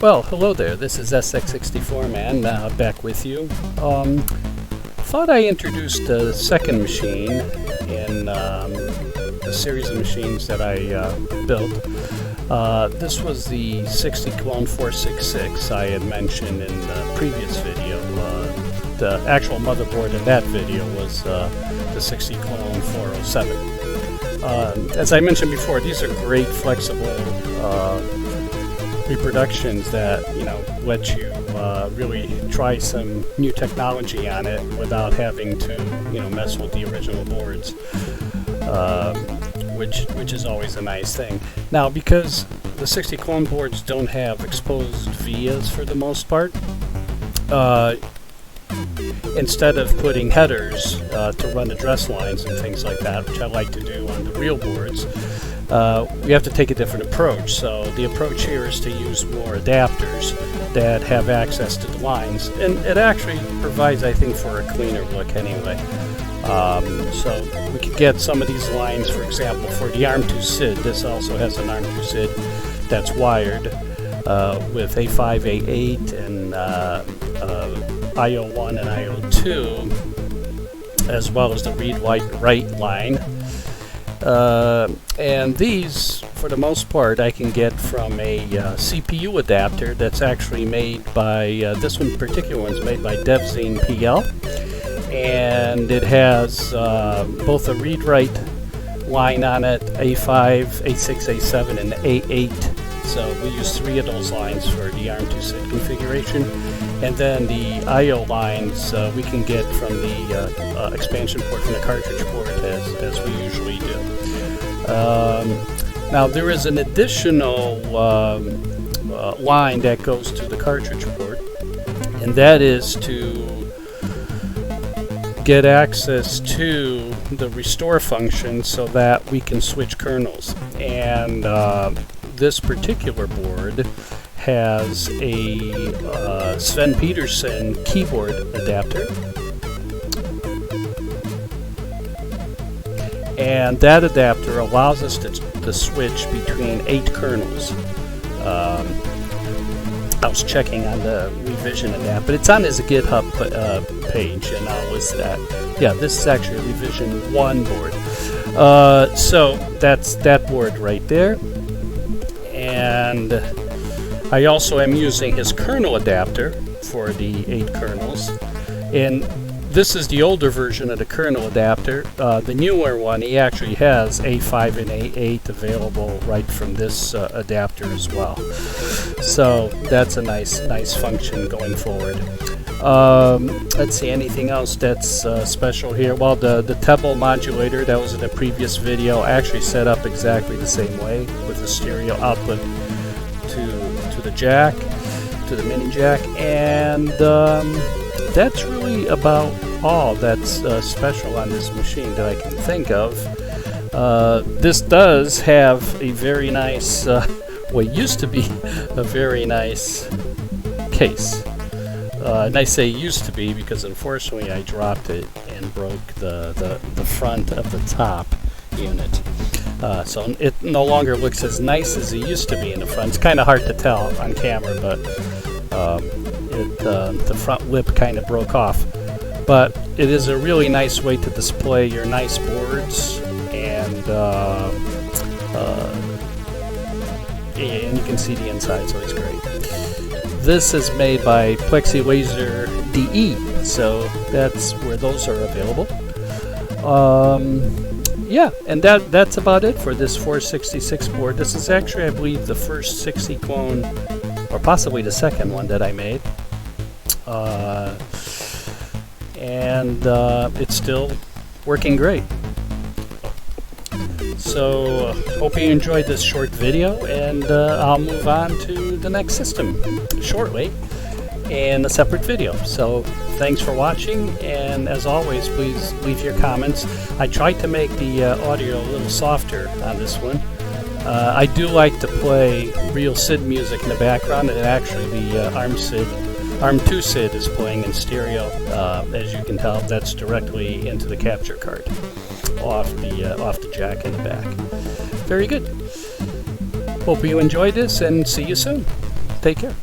Well, hello there. This is SX64 Man back with you. Thought I introduced a second machine in a series of machines that I built. This was the 60 clone 466 I had mentioned in the previous video. The actual motherboard in that video was the 60 clone 407. As I mentioned before, these are great flexible reproductions that let you really try some new technology on it without having to mess with the original boards, which is always a nice thing. Now, because the 60 clone boards don't have exposed vias for the most part, instead of putting headers to run address lines and things like that, which I like to do on the real boards, we have to take a different approach. So the approach here is to use more adapters that have access to the lines, and it actually provides, I think, for a cleaner look anyway. So we could get some of these lines, for example, for the ARM2 SID. This also has an ARM2 SID that's wired with A5, A8, and IO1 and IO2, as well as the read-write line. And these, for the most part, I can get from a CPU adapter that's actually made by, this one particular one's made by DevZine PL, and it has both a read-write line on it, A5, A6, A7, and A8. So we use 3 of those lines for the ARM2 SID configuration. And then the I/O lines we can get from the expansion port from the cartridge port, as we usually do. Now there is an additional line that goes to the cartridge port, and that is to get access to the restore function so that we can switch kernels. And this particular board has a Sven Petersen keyboard adapter, and that adapter allows us to switch between 8 kernels. I was checking on the revision of that, but it's on his GitHub page, and I'll list that. Yeah, this is actually a revision 1 board. So that's that board right there. And I also am using his kernel adapter for the 8 kernels, and this is the older version of the kernel adapter. The newer one, he actually has A5 and A8 available right from this adapter as well. So that's a nice function going forward. Let's see, anything else that's special here? Well, the Tebl modulator that was in the previous video, I actually set up exactly the same way with the stereo output to the jack, to the mini jack, and that's really about all that's special on this machine that I can think of. This does have a very nice, what used to be a very nice case. And I say used to be because unfortunately I dropped it and broke the front of the top unit. So it no longer looks as nice as it used to be in the front. It's kind of hard to tell on camera, but the front lip kind of broke off. But it is a really nice way to display your nice boards, and you can see the inside, so it's great. This is made by Plexi Laser DE, so that's where those are available. Yeah, and that's about it for this 466 board. This is actually, I believe, the first 60 clone, or possibly the second one that I made. And it's still working great. So hope you enjoyed this short video, and I'll move on to the next system shortly in a separate video. So thanks for watching, and as always, please leave your comments. I tried to make the audio a little softer on this one. I do like to play real SID music in the background, and actually the ARM2 SID is playing in stereo. As you can tell, that's directly into the capture card off the jack in the back. Very good. Hope you enjoyed this, and see you soon. Take care.